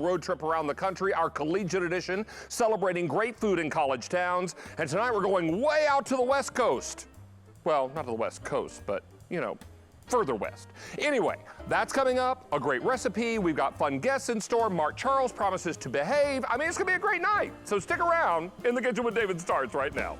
road trip around the country, our collegiate edition, celebrating great food in college towns. And tonight we're going way out to the West Coast. Well, not to the West Coast, but, you know, further west. Anyway, that's coming up, a great recipe. We've got fun guests in store. Mark Charles promises to behave. I mean, it's gonna be a great night. So stick around. In the Kitchen with David starts right now.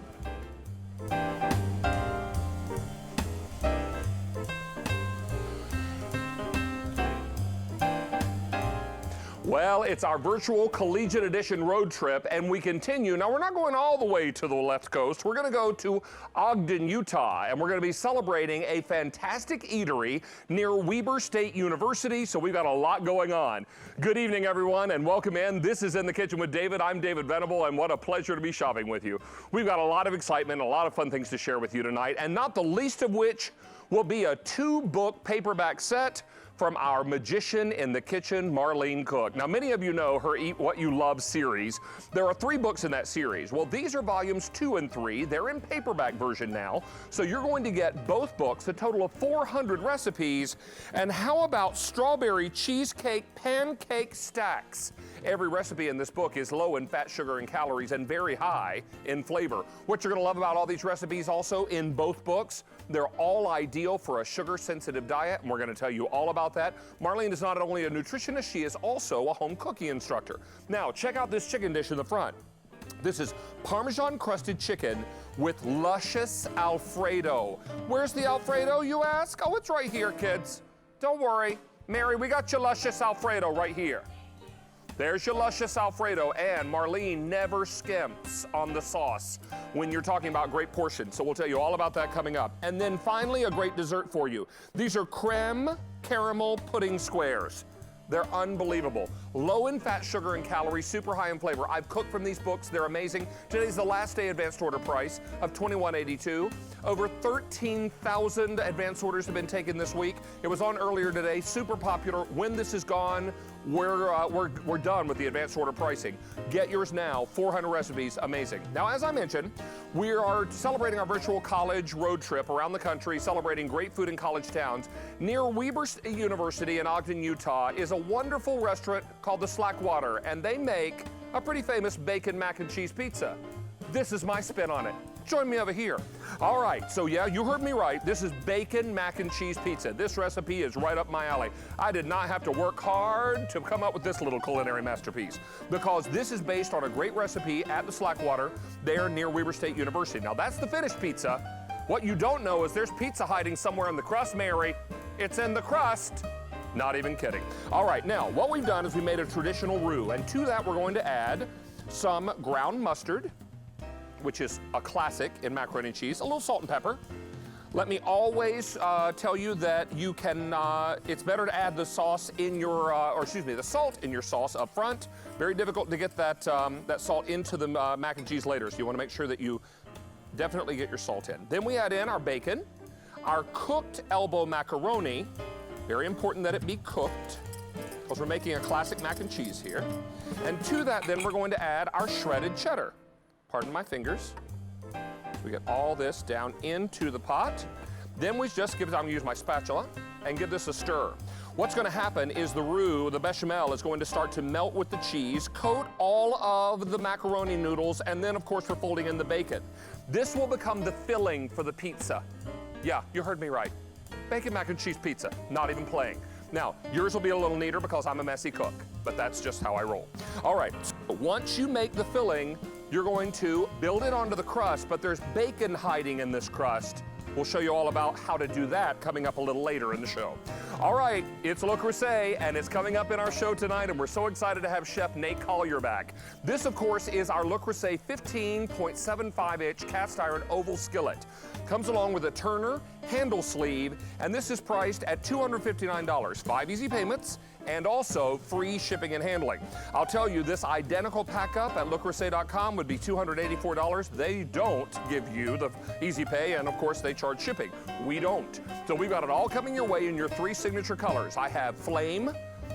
Well, it's our virtual collegiate edition road trip, and we continue. Now, we're not going all the way to the left coast. We're going to go to Ogden, Utah, and we're going to be celebrating a fantastic eatery near Weber State University, so we've got a lot going on. Good evening, everyone, and welcome in. This is In the Kitchen with David. I'm David Venable, and what a pleasure to be shopping with you. We've got a lot of excitement, a lot of fun things to share with you tonight, and not the least of which will be a 2-book paperback set from our magician in the kitchen, Marlene Cook. Now, many of you know her Eat What You Love series. There are 3 books in that series. Well, these are volumes 2 and 3. They're in paperback version now. So you're going to get both books, a total of 400 recipes. And how about strawberry cheesecake pancake stacks? Every recipe in this book is low in fat, sugar, and calories and very high in flavor. What you're gonna love about all these recipes also in both books, they're all ideal for a sugar-sensitive diet, and we're gonna tell you all about that. Marlene is not only a nutritionist, she is also a home cooking instructor. Now, check out this chicken dish in the front. This is Parmesan-crusted chicken with luscious Alfredo. Where's the Alfredo, you ask? Oh, it's right here, kids. Don't worry. Mary, we got your luscious Alfredo right here. There's your luscious Alfredo, and Marlene never skimps on the sauce when you're talking about great portions, so we'll tell you all about that coming up. And then finally, a great dessert for you. These are creme caramel pudding squares. They're unbelievable. Low in fat, sugar, and calories, super high in flavor. I've cooked from these books. They're amazing. Today's the last day advanced order price of $21.82. Over 13,000 advanced orders have been taken this week. It was on earlier today, super popular. When this is gone, we're done with the advanced order pricing. Get yours now, 400 recipes, amazing. Now, as I mentioned, we are celebrating our virtual college road trip around the country, celebrating great food in college towns. Near Weber State University in Ogden, Utah, is a wonderful restaurant called the Slackwater, and they make a pretty famous bacon mac and cheese pizza. This is my spin on it. Join me over here. All right, so yeah, you heard me right. This is bacon mac and cheese pizza. This recipe is right up my alley. I did not have to work hard to come up with this little culinary masterpiece because this is based on a great recipe at the Slackwater there near Weber State University. Now, that's the finished pizza. What you don't know is there's pizza hiding somewhere in the crust, Mary. It's in the crust. Not even kidding. All right, now, what we've done is we made a traditional roux, and to that we're going to add some ground mustard, which is a classic in macaroni and cheese, a little salt and pepper. Let me always tell you that you can, it's better to add the sauce in your, the salt in your sauce up front. Very difficult to get that, that salt into the mac and cheese later, so you wanna make sure that you definitely get your salt in. Then we add in our bacon, our cooked elbow macaroni. Very important that it be cooked, because we're making a classic mac and cheese here. And to that, then we're going to add our shredded cheddar. Pardon my fingers. We get all this down into the pot. Then we just give it, I'm gonna use my spatula and give this a stir. What's gonna happen is the roux, the bechamel, is going to start to melt with the cheese, coat all of the macaroni noodles, and then of course we're folding in the bacon. This will become the filling for the pizza. Yeah, you heard me right. Bacon mac and cheese pizza, not even playing. Now, yours will be a little neater because I'm a messy cook, but that's just how I roll. All right, so once you make the filling, you're going to build it onto the crust, but there's bacon hiding in this crust. We'll show you all about how to do that coming up a little later in the show. All right, it's Le Creuset, and it's coming up in our show tonight, and we're so excited to have Chef Nate Collier back. This, of course, is our Le Creuset 15.75-inch cast iron oval skillet. Comes along with a turner, handle sleeve, and this is priced at $259, 5 easy payments, and also free shipping and handling. I'll tell you, this identical pack-up at LeCreuset.com would be $284. They don't give you the easy pay, and of course they charge shipping. We don't. So we've got it all coming your way in your 3 signature colors. I have flame,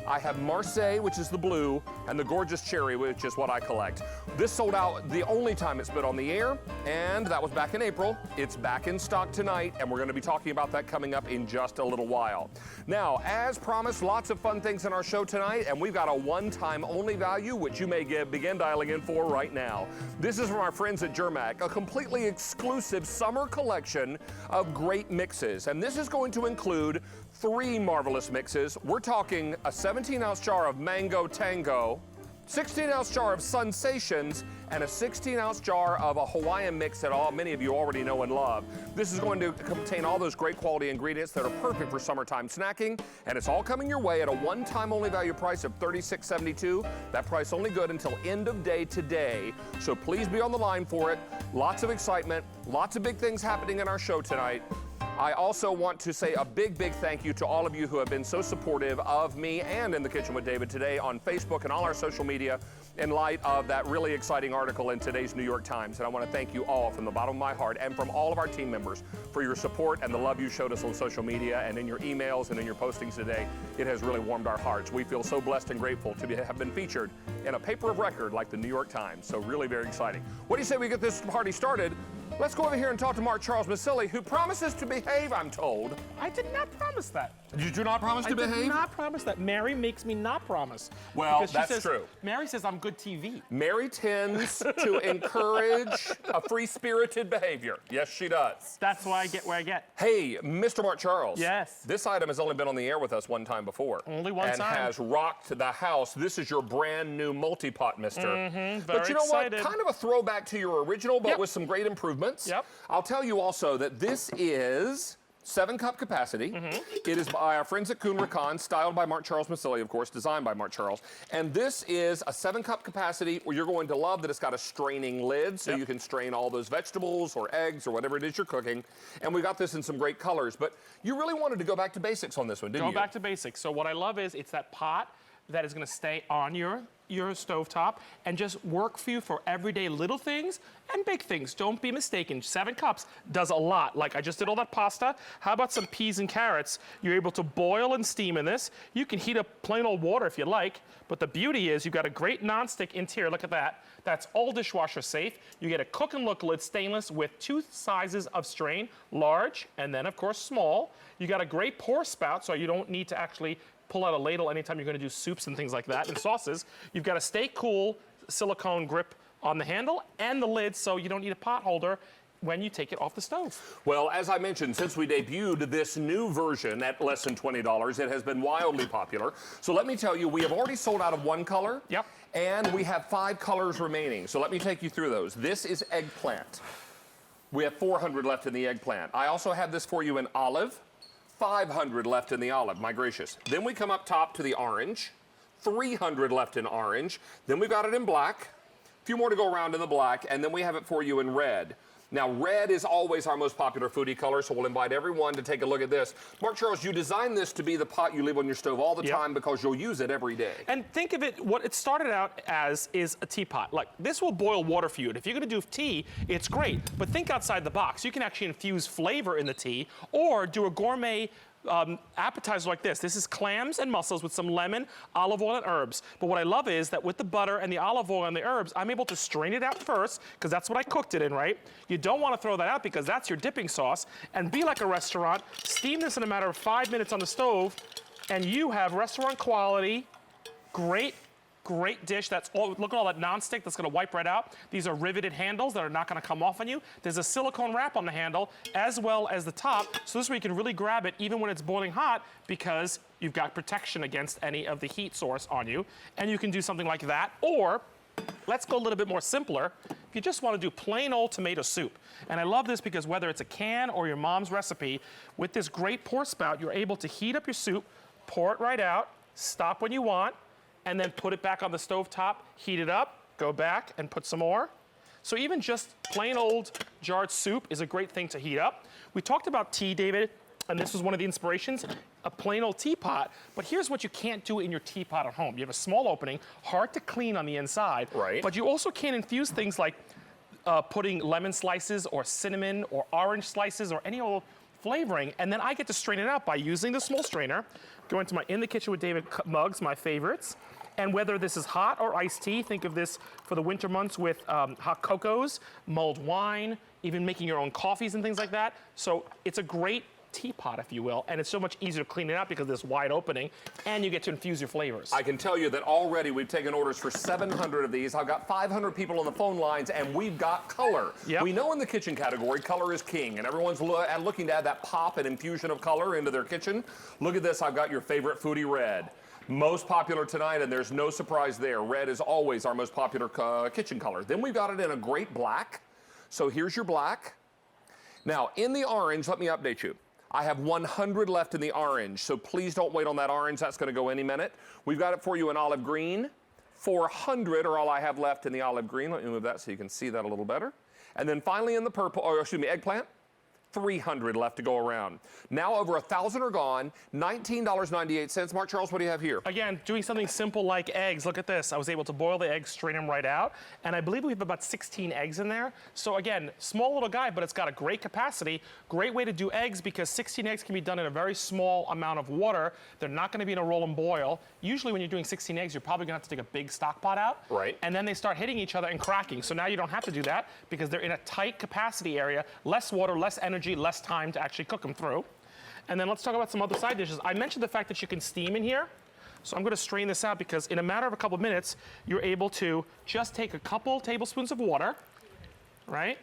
I have Marseille, which is the blue, and the gorgeous cherry, which is what I collect. This sold out the only time it's been on the air, and that was back in April. It's back in stock tonight, and we're going to be talking about that coming up in just a little while. Now, as promised, lots of fun things in our show tonight, and we've got a one-time only value, which you may begin dialing in for right now. This is from our friends at Germac, a completely exclusive summer collection of great mixes, and this is going to include 3 marvelous mixes. We're talking a 17-ounce jar of Mango Tango, 16-ounce jar of Sensations, and a 16-ounce jar of a Hawaiian mix that many of you already know and love. This is going to contain all those great quality ingredients that are perfect for summertime snacking, and it's all coming your way at a one-time only value price of $36.72. That price only good until end of day today, so please be on the line for it. Lots of excitement, lots of big things happening in our show tonight. I also want to say a big, big thank you to all of you who have been so supportive of me and In the Kitchen with David today on Facebook and all our social media in light of that really exciting article in today's New York Times. And I want to thank you all from the bottom of my heart and from all of our team members for your support and the love you showed us on social media and in your emails and in your postings today. It has really warmed our hearts. We feel so blessed and grateful to have been featured in a paper of record like the New York Times. So really very exciting. What do you say we get this party started? Let's go over here and talk to Mark Charles Misilli, who promises to behave, I'm told. I did not promise that. Did you not promise to behave? I did not promise that. Mary makes me not promise. Well, that's true. Mary says I'm good TV. Mary tends to encourage a free-spirited behavior. Yes, she does. That's why I get where I get. Hey, Mr. Mark Charles. Yes. This item has only been on the air with us one time before. Only one time. And has rocked the house. This is your brand new Multipot, mister. Very but you know excited. what? Kind of a throwback to your original, but Yep. with some great improvements. Yep. I'll tell you also that this is 7-cup capacity. It is by our friends at Kuhn, Rikon, styled by Mark Charles Misilli, of course, designed by Mark Charles. And this is a 7-cup capacity where you're going to love that it's got a straining lid, so you can strain all those vegetables or eggs or whatever it is you're cooking. And we got this in some great colors. But you really wanted to go back to basics on this one, didn't you? Go back to basics. So what I love is it's that pot that is going to stay on your stovetop and just work for you for everyday little things and big things. Don't be mistaken. 7 cups does a lot. Like I just did all that pasta. How about some peas and carrots? You're able to boil and steam in this. You can heat up plain old water if you like, but the beauty is you've got a great nonstick interior. Look at that. That's all dishwasher safe. You get a cook and look lid stainless with 2 sizes of strain, large and then of course small. You got a great pour spout, so you don't need to actually pull out a ladle anytime you're going to do soups and things like that and sauces. You've got a stay cool silicone grip on the handle and the lid, so you don't need a pot holder when you take it off the stove. Well, as I mentioned, since we debuted this new version at less than $20, it has been wildly popular. So let me tell you, we have already sold out of 1 color. Yep. And we have 5 colors remaining. So let me take you through those. This is eggplant. We have 400 left in the eggplant. I also have this for you in olive. 500 left in the olive, my gracious. Then we come up top to the orange, 300 left in orange. Then we've got it in black, a few more to go around in the black, and then we have it for you in red. Now, red is always our most popular foodie color, so we'll invite everyone to take a look at this. Mark Charles, you designed this to be the pot you leave on your stove all the time because you'll use it every day. And think of it, what it started out as is a teapot. Like, this will boil water for you. And if you're gonna do tea, it's great. But think outside the box. You can actually infuse flavor in the tea or do a gourmet appetizer like this. This is clams and mussels with some lemon, olive oil, and herbs. But what I love is that with the butter and the olive oil and the herbs, I'm able to strain it out first, because that's what I cooked it in, right? You don't want to throw that out because that's your dipping sauce. And be like a restaurant, steam this in a matter of 5 minutes on the stove, and you have restaurant quality, great dish. That's all. Look at all that nonstick that's going to wipe right out. These are riveted handles that are not going to come off on you. There's a silicone wrap on the handle as well as the top, so this way you can really grab it even when it's boiling hot because you've got protection against any of the heat source on you. And you can do something like that, or let's go a little bit more simpler. If you just want to do plain old tomato soup. And I love this because whether it's a can or your mom's recipe, with this great pour spout, you're able to heat up your soup, pour it right out, stop when you want, and then put it back on the stove top, heat it up, go back and put some more. So even just plain old jarred soup is a great thing to heat up. We talked about tea, David, and this was one of the inspirations, a plain old teapot. But here's what you can't do in your teapot at home. You have a small opening, hard to clean on the inside, right? But you also can't infuse things like putting lemon slices or cinnamon or orange slices or any old flavoring, and then I get to strain it out by using the small strainer, going to my In the Kitchen with David mugs, my favorites. And whether this is hot or iced tea, think of this for the winter months with hot cocos, mulled wine, even making your own coffees and things like that. So it's a great teapot, if you will, and it's so much easier to clean it out because of this wide opening, and you get to infuse your flavors. I can tell you that already we've taken orders for 700 of these. I've got 500 people on the phone lines, and we've got color. Yep. We know in the kitchen category, color is king, and everyone's looking to add that pop and infusion of color into their kitchen. Look at this. I've got your favorite foodie red. Most popular tonight, and there's no surprise there. Red is always our most popular kitchen color. Then we've got it in a great black. So here's your black. Now, in the orange, let me update you. I have 100 left in the orange, so please don't wait on that orange. That's going to go any minute. We've got it for you in olive green. 400 are all I have left in the olive green. Let me move that so you can see that a little better. And then finally in the purple, or excuse me, eggplant. 300 left to go around. Now over 1,000 are gone, $19.98. Mark Charles, what do you have here? Again, doing something simple like eggs. Look at this. I was able to boil the eggs, strain them right out, and I believe we have about 16 eggs in there. So again, small little guy, but it's got a great capacity. Great way to do eggs because 16 eggs can be done in a very small amount of water. They're not going to be in a roll and boil. Usually when you're doing 16 eggs, you're probably going to have to take a big stock pot out. Right. And then they start hitting each other and cracking. So now you don't have to do that because they're in a tight capacity area, less water, less energy, less time to actually cook them through. And then let's talk about some other side dishes. I mentioned the fact that you can steam in here. So I'm going to strain this out because in a matter of a couple of minutes, you're able to just take a couple tablespoons of water, right?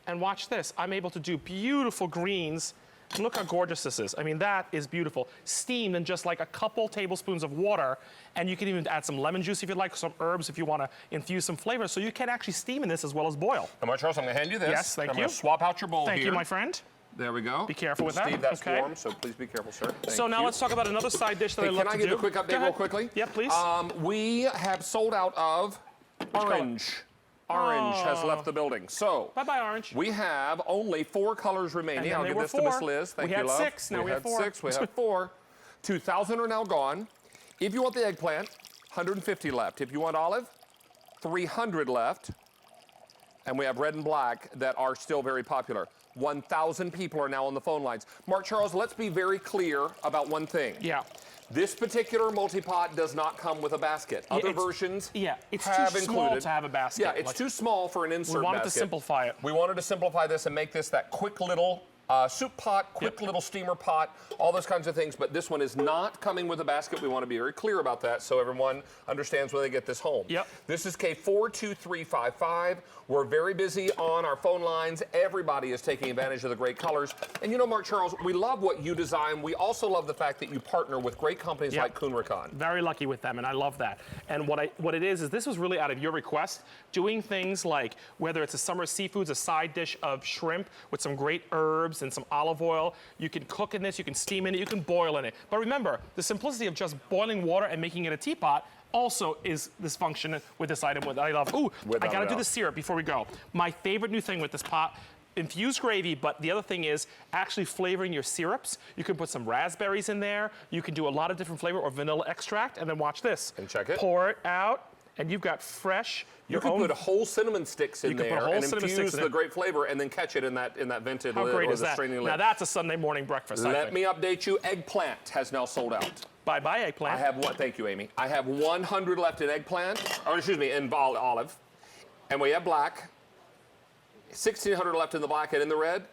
And watch this. I'm able to do beautiful greens. Look how gorgeous this is. I mean, that is beautiful. Steamed in just like a couple tablespoons of water. And you can even add some lemon juice if you'd like, some herbs if you want to infuse some flavor. So you can actually steam in this as well as boil. Now, Mark Charles, I'm going to hand you this. Yes, thank you. I'm going to swap out your bowl here. Thank you, my friend. There we go. Be careful with that. Steve, that's Okay. warm, so please be careful, sir. So now let's talk about another side dish that I love to do. Can I give you a quick update real quickly? Yeah, please. We have sold out of orange. Orange has left the building. So Bye-bye, orange. we have only 4 colors remaining. I'll give this to Miss Liz. Thank you, love. We had 6, now we have 4. We had 6, we have 4. 2,000 are now gone. If you want the eggplant, 150 left. If you want olive, 300 left. And we have red and black that are still very popular. 1,000 people are now on the phone lines. Mark Charles, let's be very clear about one thing. Yeah. This particular multi-pot does not come with a basket. Other versions it's have too small included. to have a basket. Yeah, it's too small for an insert basket. We wanted to simplify it. We wanted to simplify this and make this that quick little soup pot, quick little steamer pot, all those kinds of things. But this one is not coming with a basket. We want to be very clear about that so everyone understands when they get this home. Yep. This is K42355. We're very busy on our phone lines. Everybody is taking advantage of the great colors. And you know, Mark Charles, we love what you design. We also love the fact that you partner with great companies like Kuhn Rikon. Very lucky with them, and I love that. And what it is this was really out of your request, doing things like whether it's a summer seafoods, a side dish of shrimp with some great herbs and some olive oil. You can cook in this, you can steam in it, you can boil in it. But remember, the simplicity of just boiling water and making it a teapot also is this function with this item that I love. Ooh, I gotta do the syrup before we go. My favorite new thing with this pot, infused gravy, but the other thing is actually flavoring your syrups. You can put some raspberries in there. You can do a lot of different flavor or vanilla extract, and then watch this. And check it. Pour it out, and you've got fresh. You could put whole cinnamon sticks in there and infuse the great flavor and then catch it in that vented lid. How great is that? Now that's a Sunday morning breakfast. Let me update you. Eggplant has now sold out. Bye-bye, eggplant. I have one. Thank you, Amy. I have 100 left in eggplant, or excuse me, in olive. And we have black. 1,600 left in the black, and in the red,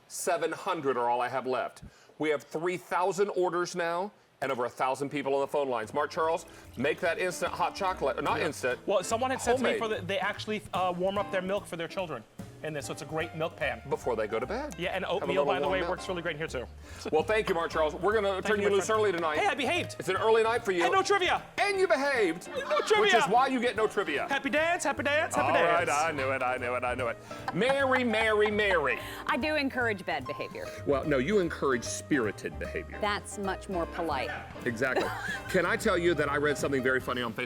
700 are all I have left. We have 3,000 orders now, and over 1,000 people on the phone lines. Mark Charles, make that instant hot chocolate, or not instant. Well, someone had said homemade. to me they actually warm up their milk for their children in this, so it's a great milk pan. Before they go to bed. Yeah, and oatmeal, by the way, works really great in here too. Well, thank you, Mark Charles. We're going to turn you loose early tonight. Hey, I behaved. It's an early night for you. And no trivia. And you behaved. No trivia. Which is why you get no trivia. Happy dance, happy dance, happy All dance. right, I knew it, I knew it, I knew it. Mary, Mary, Mary. I do encourage bad behavior. Well, no, you encourage spirited behavior. That's much more polite. Exactly. Can I tell you that I read something very funny on Facebook?